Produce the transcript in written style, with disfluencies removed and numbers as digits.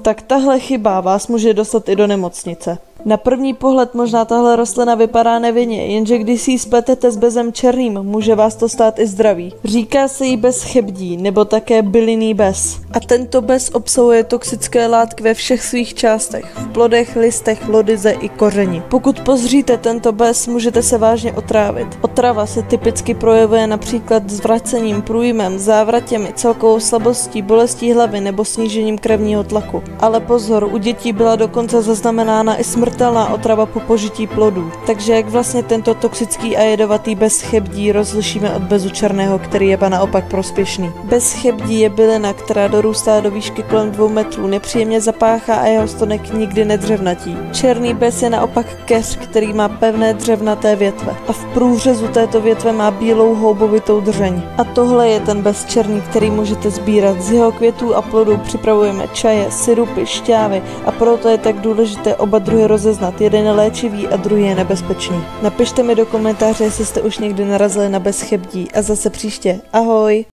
Tak tahle chyba vás může dostat i do nemocnice. Na první pohled možná tahle rostlina vypadá nevinně, jenže když si ji spletete s bezem černým, může vás to stát i zdraví. Říká se jí bez chebdí, nebo také bylinný bez. A tento bez obsahuje toxické látky ve všech svých částech, v plodech, listech, lodyze i kořeni. Pokud pozříte tento bez, můžete se vážně otrávit. Otrava se typicky projevuje například zvracením, průjmem, závratěmi, celkovou slabostí, bolestí hlavy nebo snížením krevního tlaku. Ale pozor, u dětí byla dokonce zaznamenána i smrtelná otrava po požití plodů. Takže jak vlastně tento toxický a jedovatý bez chebdí rozlišíme od bezu černého, který je naopak prospěšný? Bez chebdí je bylina, která dorůstá do výšky kolem 2 metrů, nepříjemně zapáchá a jeho stonek nikdy nedřevnatí. Černý bez je naopak keř, který má pevné dřevnaté větve a v průřezu této větve má bílou houbovitou dřeň. A tohle je ten bez černý, který můžete sbírat. Z jeho květů a plodů připravujeme čaje, sirupy, šťávy a proto je tak důležité oba druhy rozeznat. Jeden je léčivý a druhý je nebezpečný. Napište mi do komentáře, jestli jste už někdy narazili na bez chebdí a zase příště. Ahoj!